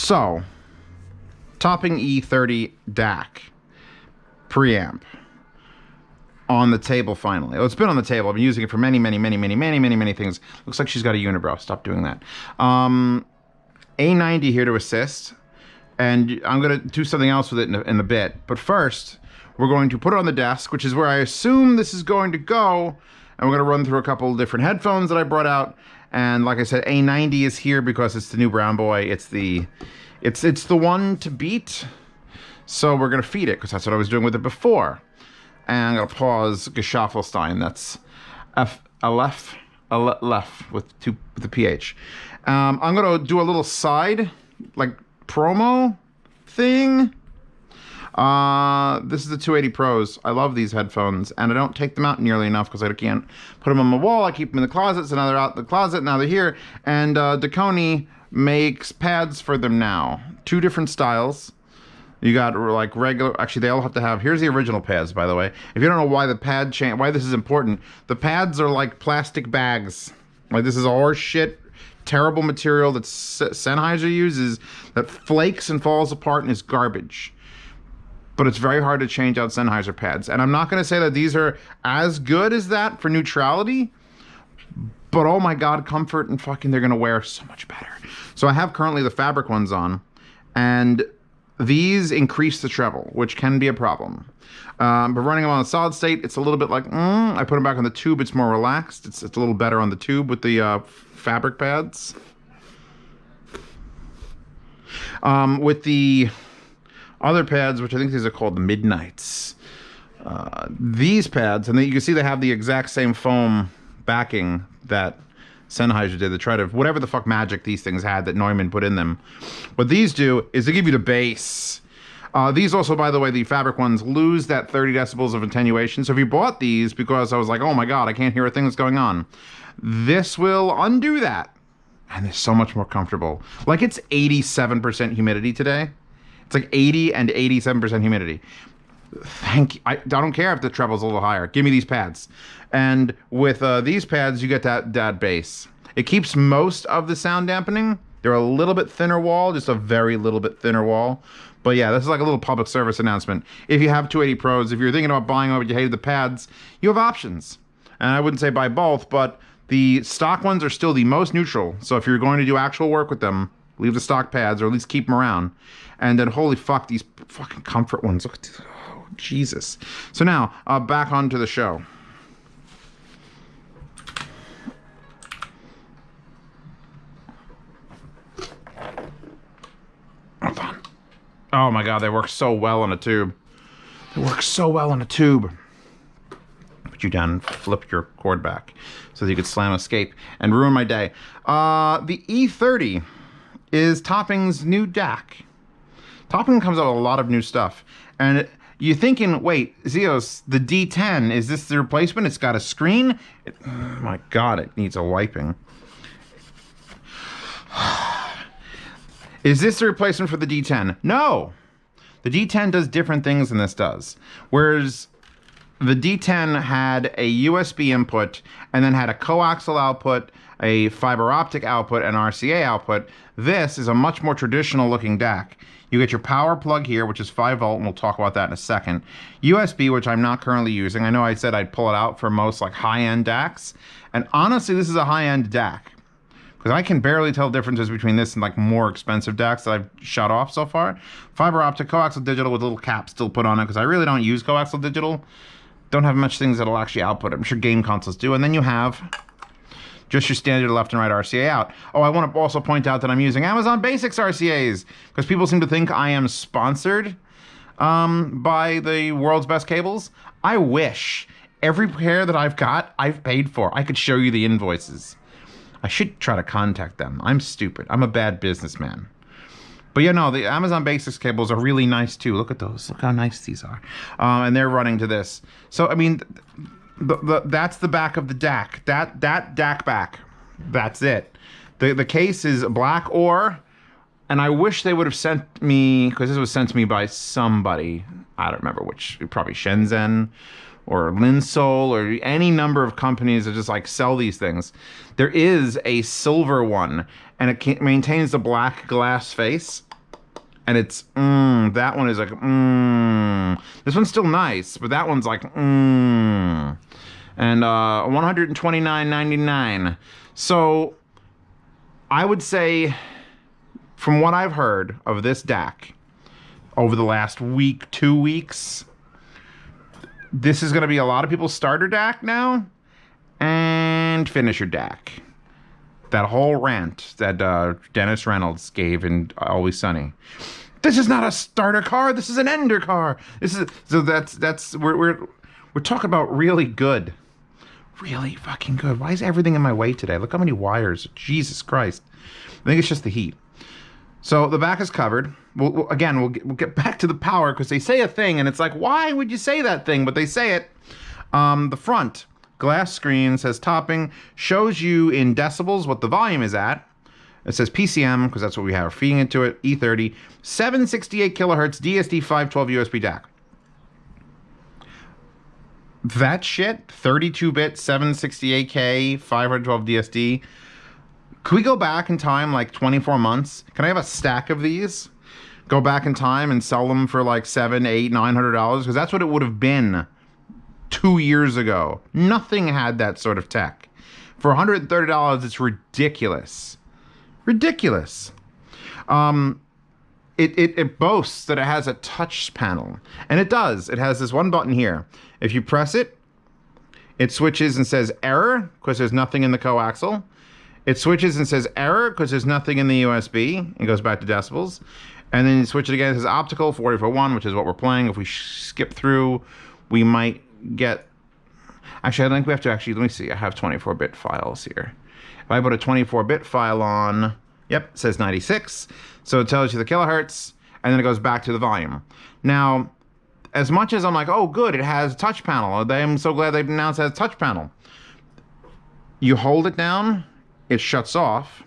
So, topping E30 DAC preamp on the table finally. Oh, it's been on the table. I've been using it for many things. Looks like she's got a unibrow. Stop doing that. A90 here to assist, and I'm going to do something else with it in a bit. But first, we're going to put it on the desk, which is where I assume this is going to go, and we're going to run through a couple of different headphones that I brought out. And like I said, A90 is here because it's the new brown boy. It's the one to beat. So we're gonna feed it because that's what I was doing with it before. And I'm gonna pause Geschaffelstein. That's Aleph with the PH. I'm gonna do a little side like promo thing. This is the 280 Pros. I love these headphones, and I don't take them out nearly enough because I can't put them on my wall. I keep them in the closet, so now they're out the closet, now they're here. And Dakoni makes pads for them now. 2 different styles. You got like regular, actually they all have to have, here's the original pads, by the way. If you don't know why the pad change, why this is important, the pads are like plastic bags. Like this is horse shit, terrible material that Sennheiser uses that flakes and falls apart and is garbage. But it's very hard to change out Sennheiser pads. And I'm not going to say that these are as good as that for neutrality, but oh my god, comfort and fucking they're going to wear so much better. So I have currently the fabric ones on, and these increase the treble, which can be a problem. But running them on a solid state, it's a little bit like, I put them back on the tube, it's more relaxed. It's a little better on the tube with the fabric pads. With the other pads, which I think these are called the Midnights. These pads, and then you can see they have the exact same foam backing that Sennheiser did to try to, whatever the fuck magic these things had that Neumann put in them. What these do is they give you the bass. These also, by the way, the fabric ones lose that 30 decibels of attenuation. So if you bought these because I was like, oh my god, I can't hear a thing that's going on, this will undo that. And they're so much more comfortable. Like it's 87% humidity today. It's like 80 and 87% humidity. Thank you. I don't care if the treble's a little higher. Give me these pads. And with these pads, you get that bass. It keeps most of the sound dampening. They're a little bit thinner wall, just a very little bit thinner wall. But yeah, this is like a little public service announcement. If you have 280 Pros, if you're thinking about buying them but you hated the pads, you have options. And I wouldn't say buy both, but the stock ones are still the most neutral. So if you're going to do actual work with them, leave the stock pads or at least keep them around. And then holy fuck, these fucking comfort ones. Look at this. Oh, Jesus. So now, back onto the show. Hold on. Oh my god, they work so well on a tube. They work so well on a tube. Put you down and flip your cord back so that you could slam escape and ruin my day. The E30 is Topping's new DAC. Topping comes out with a lot of new stuff. And you're thinking, wait, Zeos, the D10, is this the replacement? It's got a screen? Oh my god, it needs a wiping. Is this the replacement for the D10? No! The D10 does different things than this does. Whereas the D10 had a USB input and then had a coaxial output, a fiber optic output, and RCA output. This is a much more traditional looking DAC. You get your power plug here, which is 5 volt, and we'll talk about that in a second. USB, which I'm not currently using. I know I said I'd pull it out for most like high-end DACs. And honestly, this is a high-end DAC. Because I can barely tell differences between this and like more expensive DACs that I've shot off so far. Fiber optic, coaxial digital with a little cap still put on it, because I really don't use coaxial digital. Don't have much things that'll actually output it. I'm sure game consoles do. And then you have just your standard left and right RCA out. Oh, I want to also point out that I'm using Amazon Basics RCAs, because people seem to think I am sponsored by the world's best cables. I wish. Every pair that I've got, I've paid for. I could show you the invoices. I should try to contact them. I'm stupid. I'm a bad businessman. But yeah, no, the Amazon Basics cables are really nice too. Look at those. Look how nice these are. And they're running to this. So, I mean, that's the back of the DAC. That DAC back. That's it. The case is black ore, and I wish they would have sent me, because this was sent to me by somebody. I don't remember which, probably Shenzhen or Linsol or any number of companies that just like sell these things. There is a silver one, and it maintains the black glass face. And it's, that one is like, This one's still nice, but that one's like, And $129.99. So I would say, from what I've heard of this DAC over the last week, 2 weeks, this is going to be a lot of people's starter DAC now and finisher DAC. That whole rant that Dennis Reynolds gave in Always Sunny. This is not a starter car. This is an ender car. This is we're talking about really good, really fucking good. Why is everything in my way today? Look how many wires. Jesus Christ. I think it's just the heat. So the back is covered. We'll get back to the power because they say a thing and it's like, why would you say that thing? But they say it. The front glass screen says topping, shows you in decibels what the volume is at. It says PCM because that's what we have feeding into it. E30, 768 kilohertz, DSD 512 USB DAC. That shit, 32-bit, 768K, 512 DSD. Could we go back in time like 24 months? Can I have a stack of these? Go back in time and sell them for like $700, $800, $900? Because that's what it would have been 2 years ago. Nothing had that sort of tech. For $130, it's ridiculous. Ridiculous. It boasts that it has a touch panel. And it does. It has this one button here. If you press it, it switches and says error, because there's nothing in the coaxial. It switches and says error, because there's nothing in the USB. It goes back to decibels. And then you switch it again, it says optical, 4041, which is what we're playing. If we skip through, we might get... Actually, I think we have to let me see. I have 24-bit files here. If I put a 24-bit file on, yep, it says 96. So it tells you the kilohertz, and then it goes back to the volume. Now, as much as I'm like, oh, good, it has a touch panel. I'm so glad they've announced it has a touch panel. You hold it down, it shuts off.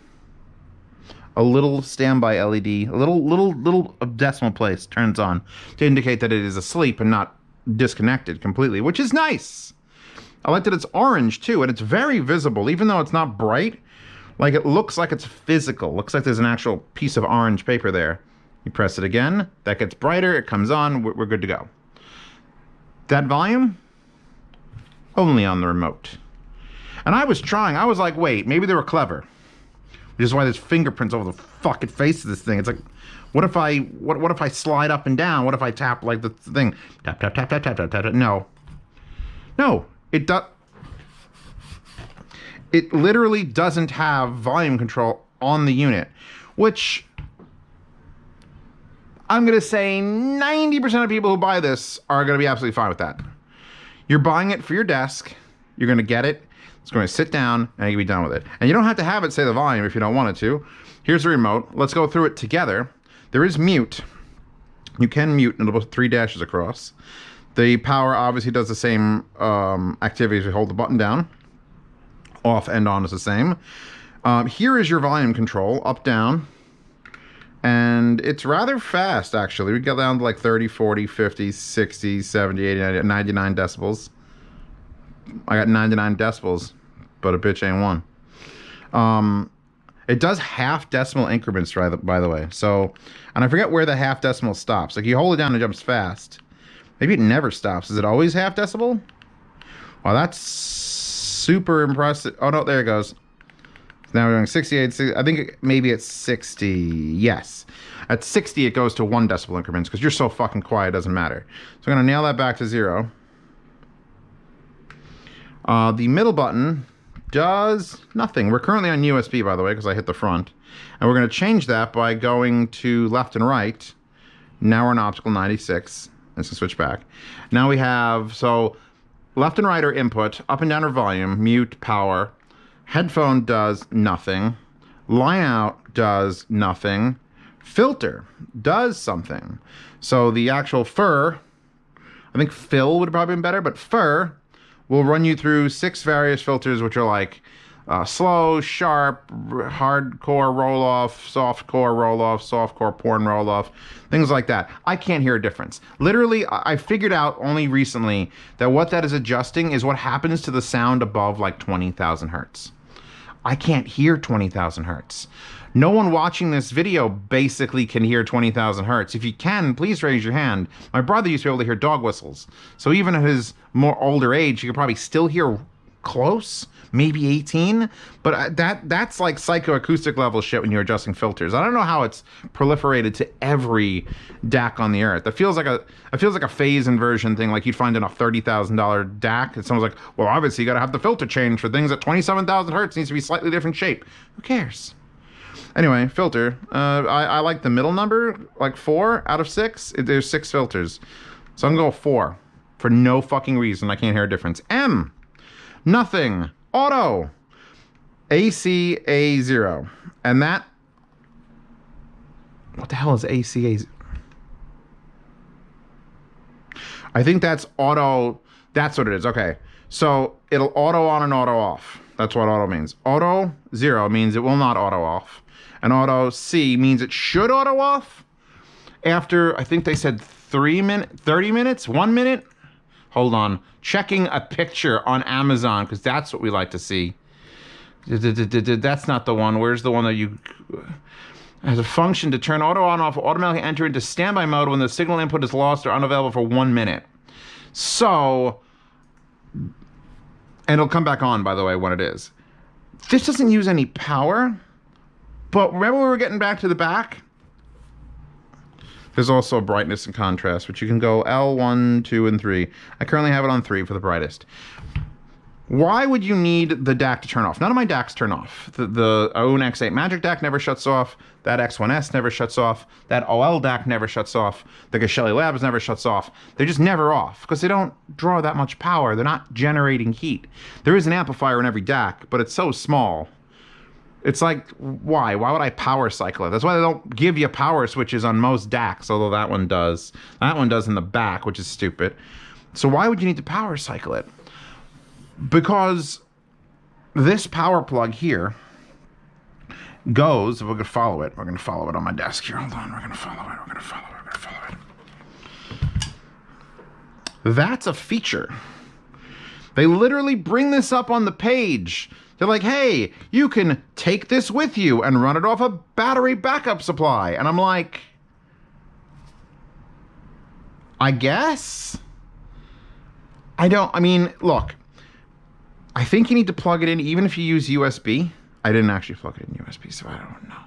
A little standby LED, a little decimal place turns on to indicate that it is asleep and not disconnected completely, which is nice. I like that it's orange too, and it's very visible, even though it's not bright. Like, it looks like it's physical. Looks like there's an actual piece of orange paper there. You press it again, that gets brighter, it comes on, we're good to go. That volume, only on the remote. And I was like, wait, maybe they were clever. Which is why there's fingerprints over the fucking face of this thing. It's like, what if I slide up and down? What if I tap like the thing? Tap, tap, tap, tap, tap, tap, tap, tap. No. It literally doesn't have volume control on the unit, which I'm going to say 90% of people who buy this are going to be absolutely fine with that. You're buying it for your desk. You're going to get it. It's going to sit down and you can be done with it. And you don't have to have it say the volume if you don't want it to. Here's the remote. Let's go through it together. There is mute. You can mute and it'll put 3 dashes across. The power obviously does the same activity as we hold the button down. Off and on is the same. Here is your volume control, up, down. And it's rather fast, actually. We get down to like 30, 40, 50, 60, 70, 80, 90, 99 decibels. I got 99 decibels, but a bitch ain't one. It does half decimal increments, by the way. So, and I forget where the half decimal stops. Like, you hold it down and it jumps fast. Maybe it never stops. Is it always half decibel? Wow, that's super impressive. Oh, no, there it goes. Now we're doing 68. 60, I think maybe it's 60. Yes. At 60, it goes to 1 decibel increments because you're so fucking quiet, it doesn't matter. So I'm going to nail that back to 0. The middle button does nothing. We're currently on USB, by the way, because I hit the front. And we're going to change that by going to left and right. Now we're on optical 96. Let's switch back. Now we have, so left and right are input, up and down are volume, mute, power. Headphone does nothing. Line out does nothing. Filter does something. So the actual fur, I think fill would have probably been better, but fur will run you through 6 various filters, which are like slow, sharp, hardcore roll-off, softcore roll-off, softcore porn roll-off, things like that. I can't hear a difference. Literally, I figured out only recently that what that is adjusting is what happens to the sound above like 20,000 hertz. I can't hear 20,000 hertz. No one watching this video basically can hear 20,000 hertz. If you can, please raise your hand. My brother used to be able to hear dog whistles. So even at his more older age, he could probably still hear close, maybe 18. But that's like psychoacoustic level shit when you're adjusting filters. I don't know how it's proliferated to every DAC on the earth. It feels like a phase inversion thing, like you'd find in a $30,000 DAC. And someone's like, well, obviously you got to have the filter change for things at 27,000 hertz. It needs to be slightly different shape. Who cares? Anyway, filter. I like the middle number, like 4 out of 6. There's 6 filters. So I'm going to go 4 for no fucking reason. I can't hear a difference. M. Nothing. Auto. ACA0. And that... What the hell is ACA? I think that's auto... That's what it is. Okay. So it'll auto on and auto off. That's what auto means. Auto 0 means it will not auto off. And auto C means it should auto off after, I think they said 30 minutes, 1 minute. Hold on. Checking a picture on Amazon, because that's what we like to see. That's not the one. Where's the one that you... Has a function to turn auto on off, automatically enter into standby mode when the signal input is lost or unavailable for 1 minute. So... And it'll come back on, by the way, when it is. This doesn't use any power. But remember we were getting back to the back? There's also brightness and contrast, which you can go L1, 2, and 3. I currently have it on 3 for the brightest. Why would you need the DAC to turn off? None of my DACs turn off. The OWN X8 Magic DAC never shuts off. That X1S never shuts off. That OL DAC never shuts off. The Gashelli Labs never shuts off. They're just never off because they don't draw that much power. They're not generating heat. There is an amplifier in every DAC, but it's so small. It's like, why? Why would I power cycle it? That's why they don't give you power switches on most DACs, although that one does. That one does in the back, which is stupid. So why would you need to power cycle it? Because this power plug here goes, if we're going to follow it, we're going to follow it on my desk here. Hold on, we're going to follow it, we're going to follow it, we're going to follow it. That's a feature. They literally bring this up on the page. They're like, hey, you can take this with you and run it off a battery backup supply. And I'm like, I guess? I mean, look, I think you need to plug it in even if you use USB. I didn't actually plug it in USB, so I don't know.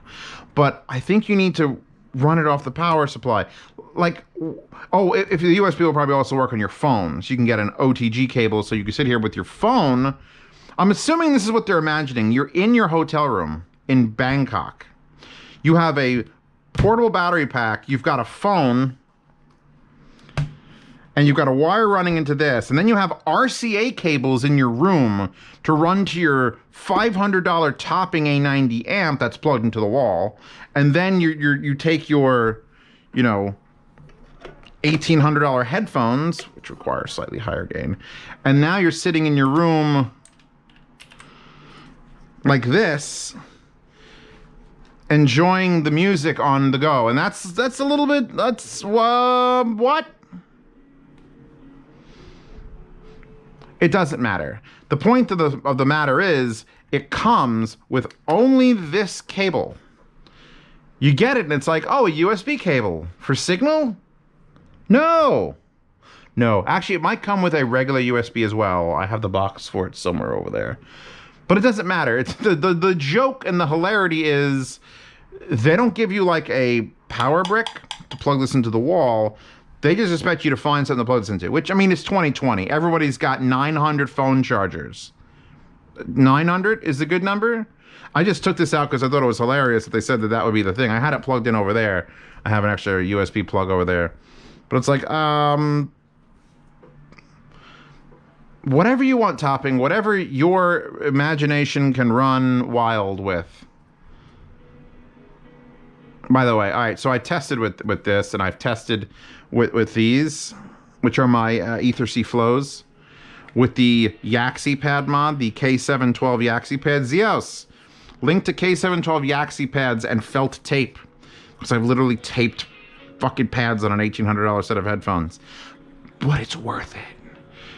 But I think you need to run it off the power supply. Like, oh, if the USB will probably also work on your phone. So you can get an OTG cable so you can sit here with your phone. I'm assuming this is what they're imagining. You're in your hotel room in Bangkok. You have a portable battery pack. You've got a phone. And you've got a wire running into this. And then you have RCA cables in your room to run to your $500 topping A90 amp that's plugged into the wall. And then you take your, you know, $1,800 headphones, which require slightly higher gain. And now you're sitting in your room like this, enjoying the music on the go. And that's a little bit, that's, what? It doesn't matter. The point of the matter is, it comes with only this cable. You get it and it's like, oh, a USB cable for signal? No. No, actually it might come with a regular USB as well. I have the box for it somewhere over there. But it doesn't matter. It's the joke and the hilarity is they don't give you like a power brick to plug this into the wall. They just expect you to find something to plug this into, which, I mean, it's 2020. Everybody's got 900 phone chargers. 900 is a good number? I just took this out because I thought it was hilarious that they said that that would be the thing. I had it plugged in over there. I have an extra USB plug over there. But it's like, whatever you want topping, whatever your imagination can run wild with. By the way, all right, so I tested with this, and I've tested with these, which are my E30 flows, with the Yaxi pad mod, the K712 Yaxi pad. Zeos, link to K712 Yaxi pads and felt tape, because I've literally taped fucking pads on an $1,800 set of headphones. But it's worth it,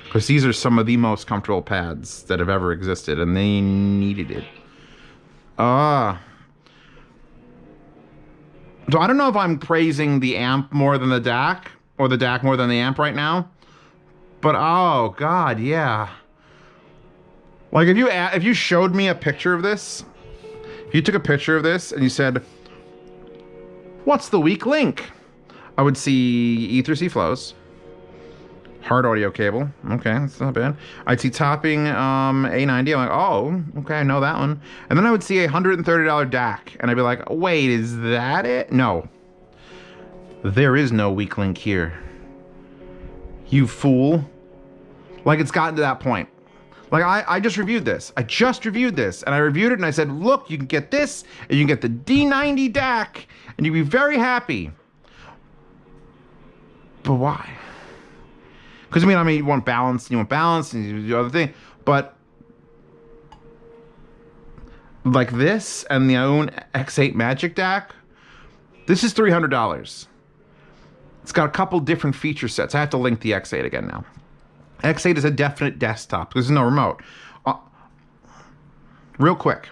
because these are some of the most comfortable pads that have ever existed, and they needed it. So I don't know if I'm praising the amp more than the DAC, or the DAC more than the amp right now. But oh god, yeah. Like if you showed me a picture of this, if you took a picture of this and you said, "What's the weak link?" I would see E30 flows, hard audio cable. Okay, that's not bad. I'd see topping A90. I'm like, oh, okay, I know that one. And then I would see a $130 DAC, and I'd be like, wait, is that it? No, there is no weak link here. You fool! Like it's gotten to that point. Like I just reviewed this. I just reviewed this, and I reviewed it, and I said, look, you can get this, and you can get the D90 DAC, and you'd be very happy. But why? Because I mean, you want balance, and you do other thing, but like this and the own X8 Magic DAC, this is $300. It's got a couple different feature sets. I have to link the X8 again now. X8 is a definite desktop. There's no remote. Real quick,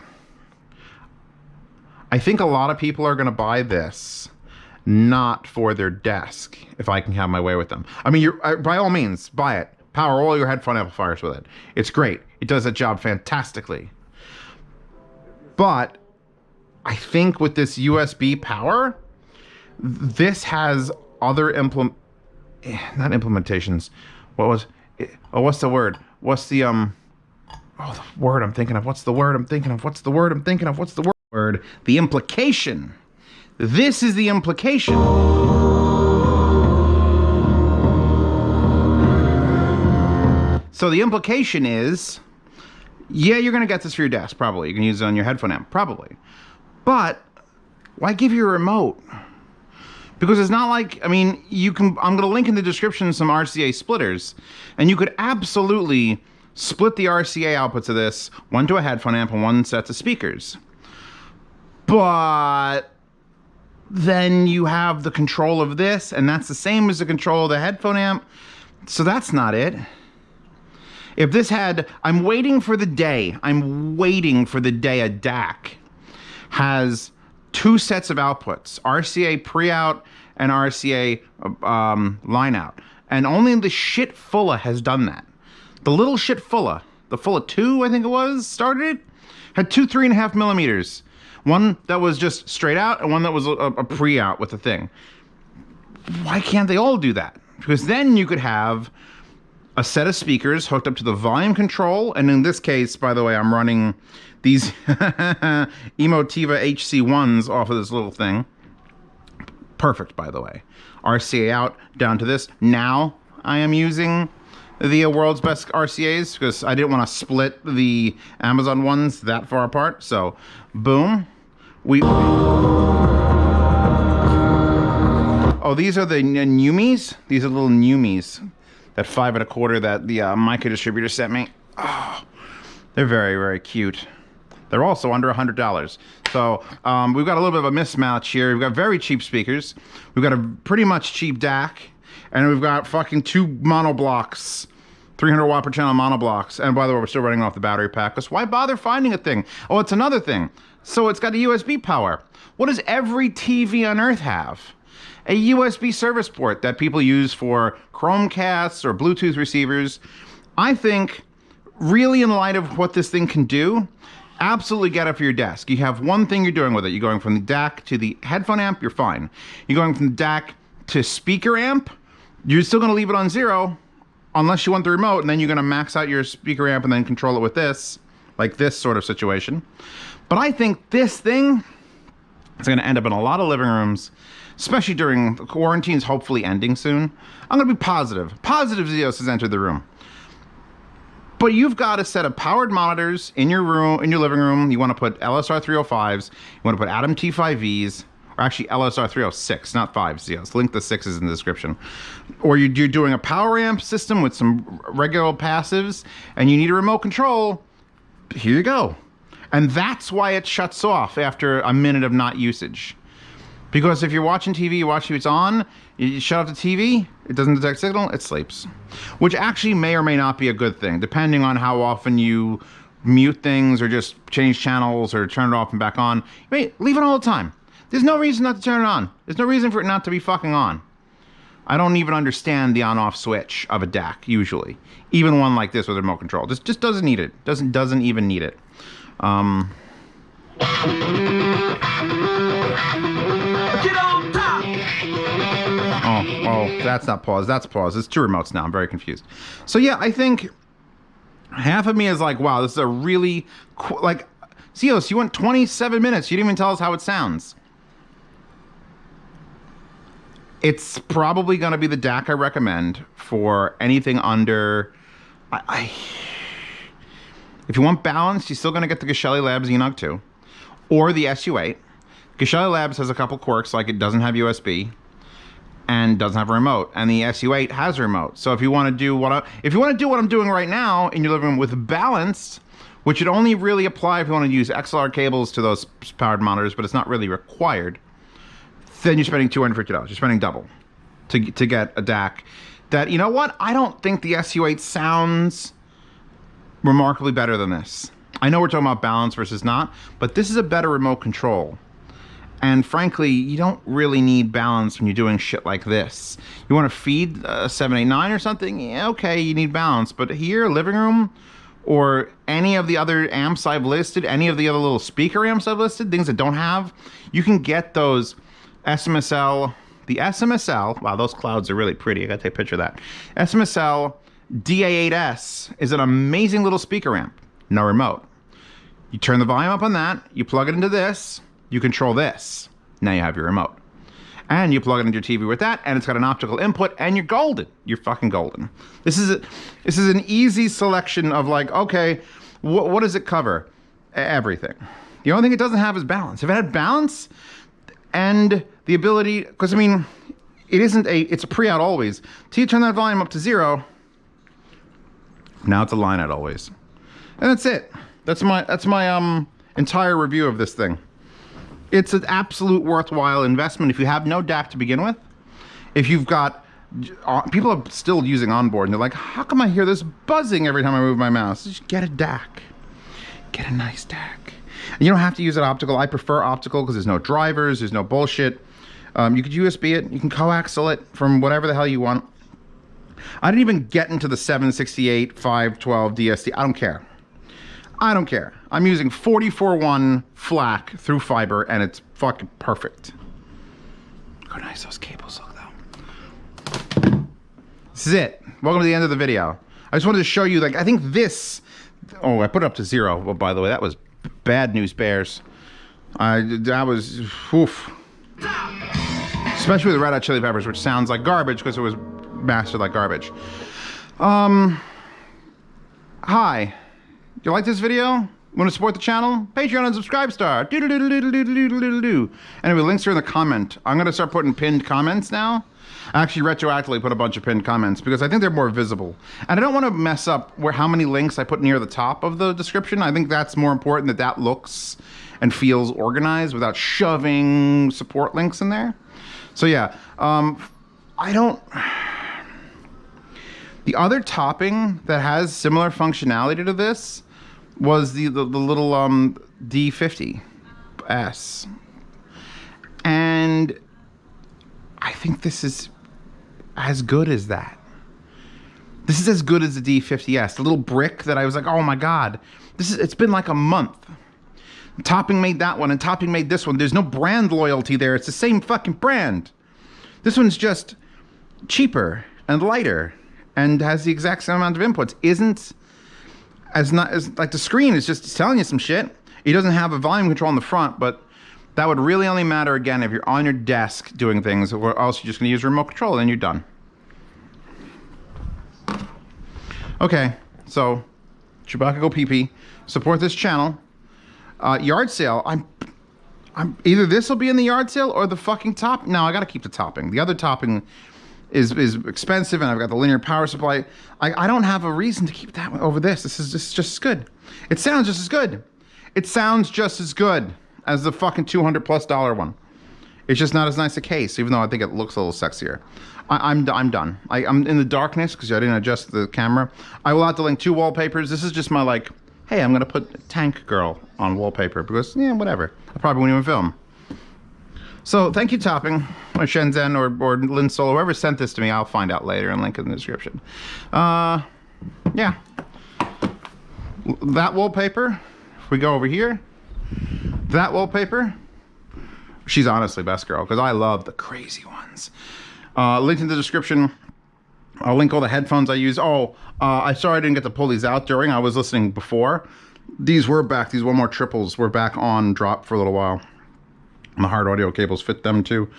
I think a lot of people are going to buy this not for their desk, if I can have my way with them. I mean, by all means, buy it. Power all your headphone amplifiers with it. It's great. It does that job fantastically. But I think with this USB power, this has other not implementations. What's the word? What's the the word I'm thinking of? What's the word I'm thinking of? What's the word I'm thinking of? What's the word? The implication. This is the implication. So the implication is, yeah, you're going to get this for your desk, probably. You can use it on your headphone amp, probably. But why give you a remote? Because it's not like, I mean, I'm going to link in the description some RCA splitters, and you could absolutely split the RCA outputs of this, one to a headphone amp and one set to speakers. But then you have the control of this, and that's the same as the control of the headphone amp. So that's not it. If this had, I'm waiting for the day a DAC has two sets of outputs, RCA pre-out and RCA line-out. And only the shitfulla has done that. The little shitfulla, the Fulla 2, I think it was, started it, had two 3.5 millimeters. One that was just straight out and one that was a pre-out with the thing. Why can't they all do that? Because then you could have a set of speakers hooked up to the volume control, and in this case, by the way, I'm running these Emotiva HC1s off of this little thing. Perfect, by the way. RCA out down to this. Now I am using the world's best RCAs because I didn't want to split the Amazon ones that far apart. So, boom. Oh, these are the Numis. These are little Numis. That 5 1/4 that the Mica distributor sent me. Oh, they're very, very cute. They're also under $100. So we've got a little bit of a mismatch here. We've got very cheap speakers. We've got a pretty much cheap DAC. And we've got fucking 2 mono blocks. 300 watt per channel mono blocks. And by the way, we're still running off the battery pack. Because why bother finding a thing? Oh, it's another thing. So it's got a USB power. What does every TV on Earth have? A USB service port that people use for Chromecasts or Bluetooth receivers. I think, really in light of what this thing can do, absolutely get it for your desk. You have one thing you're doing with it. You're going from the DAC to the headphone amp, you're fine. You're going from the DAC to speaker amp, you're still going to leave it on 0, unless you want the remote, and then you're going to max out your speaker amp and then control it with this, like this sort of situation. But I think this thing is going to end up in a lot of living rooms, especially during the quarantine's hopefully ending soon. I'm going to be positive. Positive Zeos has entered the room. But you've got a set of powered monitors in your room, in your living room. You want to put LSR 305s. You want to put Atom T5Es, or actually LSR 306, not 5 Zeos. Link the 6s in the description. Or you're doing a power amp system with some regular passives, and you need a remote control. Here you go. And that's why it shuts off after a minute of not usage. Because if you're watching TV, you watch TV, it's on, you shut off the TV, it doesn't detect signal, it sleeps. Which actually may or may not be a good thing, depending on how often you mute things or just change channels or turn it off and back on. Wait, leave it all the time. There's no reason not to turn it on. There's no reason for it not to be fucking on. I don't even understand the on-off switch of a DAC usually. Even one like this with a remote control. Just doesn't need it. Doesn't even need it. Get on top! Oh, that's not pause. That's pause. It's two remotes now. I'm very confused. So yeah, I think half of me is like, wow, this is a really like, Cios, you went 27 minutes. You didn't even tell us how it sounds. It's probably going to be the DAC I recommend for anything under. If you want balance, you're still going to get the Geshelli Labs Enog 2 or the SU8. Geshelli Labs has a couple quirks, like it doesn't have USB and doesn't have a remote, and the SU8 has a remote. So if you want to do what I'm doing right now in your living room with balance, which would only really apply if you want to use XLR cables to those powered monitors, but it's not really required. Then you're spending $250. You're spending double to get a DAC that, you know what? I don't think the SU8 sounds remarkably better than this. I know we're talking about balance versus not, but this is a better remote control. And frankly, you don't really need balance when you're doing shit like this. You want to feed a 789 or something? Yeah, okay, you need balance. But here, living room, or any of the other amps I've listed, any of the other little speaker amps I've listed, things that don't have, you can get those SMSL, the SMSL, wow, those clouds are really pretty. I gotta take a picture of that. SMSL DA8S is an amazing little speaker amp. No remote. You turn the volume up on that, you plug it into this, you control this. Now you have your remote. And you plug it into your TV with that, and it's got an optical input, and you're golden. You're fucking golden. This is an easy selection of like, okay, what does it cover? Everything. The only thing it doesn't have is balance. If it had balance, and the ability, because I mean, it's a pre-out always. Till you turn that volume up to 0, now it's a line out always. And that's it. That's my entire review of this thing. It's an absolute worthwhile investment if you have no DAC to begin with. If you've got, people are still using onboard and they're like, how come I hear this buzzing every time I move my mouse? Just get a DAC. Get a nice DAC. And you don't have to use it optical. I prefer optical because there's no drivers, there's no bullshit. You could USB it, you can coaxial it from whatever the hell you want. I didn't even get into the 768, 512 DSD. I don't care. I don't care. I'm using 44.1 FLAC through fiber and it's fucking perfect. Look how nice those cables look though. This is it. Welcome to the end of the video. I just wanted to show you, like, I think this, oh, I put it up to 0. Well, by the way, that was bad news bears. That was, oof. Especially with the Red Hot Chili Peppers, which sounds like garbage because it was mastered like garbage. Hi. You like this video? Want to support the channel? Patreon and Subscribe Star. Anyway, links are in the comment. I'm going to start putting pinned comments now. I actually retroactively put a bunch of pinned comments because I think they're more visible. And I don't want to mess up how many links I put near the top of the description. I think that's more important that looks and feels organized without shoving support links in there. So yeah, the other topping that has similar functionality to this was the little D50S. And I think this is as good as that. This is as good as the D50S. The little brick that I was like, oh my God, it's been like a month. Topping made that one and Topping made this one. There's no brand loyalty there. It's the same fucking brand. This one's just cheaper and lighter and has the exact same amount of inputs. Isn't as like the screen is just telling you some shit. It doesn't have a volume control on the front, but that would really only matter again if you're on your desk doing things, or else you're just gonna use remote control and then you're done. Okay, so Chewbacca go pee-pee. Support this channel. Yard sale. I'm either this will be in the yard sale or the fucking top. No, I gotta keep the topping. The other topping is expensive, and I've got the linear power supply. I don't have a reason to keep that one over this. This is just as good. It sounds just as good. It sounds just as good as the fucking $200+ one. It's just not as nice a case, even though I think it looks a little sexier. I'm done. I'm in the darkness because I didn't adjust the camera. I will have to link 2 wallpapers. This is just my like hey, I'm going to put Tank Girl on wallpaper because, yeah, whatever. I probably won't even film. So thank you, Topping, or Shenzhen, or Lin Solo, whoever sent this to me. I'll find out later and link in the description. Yeah. That wallpaper, if we go over here, that wallpaper, she's honestly best girl, because I love the crazy ones. Linked in the description. I'll link all the headphones I use. Oh, I sorry I didn't get to pull these out during. I was listening before. These were back. These one more triples were back on drop for a little while. The hard audio cables fit them too,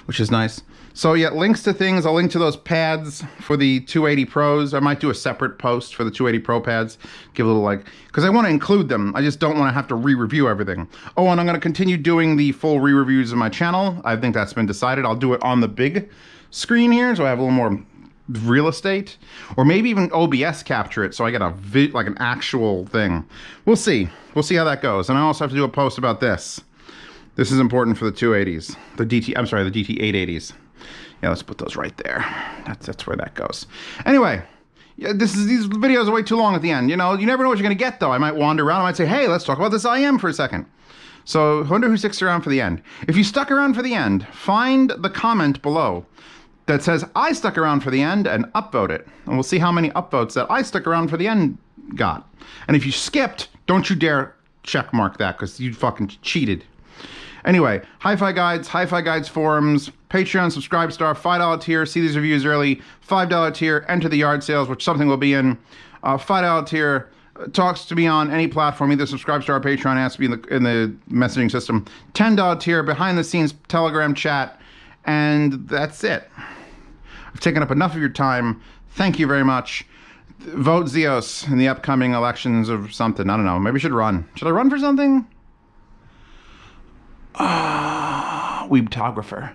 which is nice. So yeah, links to things. I'll link to those pads for the 280 Pros. I might do a separate post for the 280 Pro pads. Give a little like, because I want to include them. I just don't want to have to re-review everything. Oh, and I'm going to continue doing the full re-reviews of my channel. I think that's been decided. I'll do it on the big screen here, so I have a little more real estate, or maybe even OBS capture it so I get like an actual thing. We'll see. We'll see how that goes. And I also have to do a post about this. This is important for the 280s. The DT 880s. Yeah, let's put those right there. That's where that goes. Anyway, yeah, these videos are way too long at the end. You know, you never know what you're gonna get though. I might wander around. I might say, hey, let's talk about this IM for a second. So, wonder who sticks around for the end. If you stuck around for the end, find the comment below that says I stuck around for the end and upvote it. And we'll see how many upvotes that I stuck around for the end got. And if you skipped, don't you dare check mark that, because you fucking cheated. Anyway, Hi-Fi Guides forums, Patreon, subscribe star, $5 tier, see these reviews early, $5 tier, enter the yard sales, which something will be in, $5 tier, talks to me on any platform, either subscribe star or Patreon, has to be in the messaging system, $10 tier, behind the scenes Telegram chat, and that's it. I've taken up enough of your time. Thank you very much. Vote Zeos in the upcoming elections or something. I don't know. Maybe I should run. Should I run for something? Weebtographer.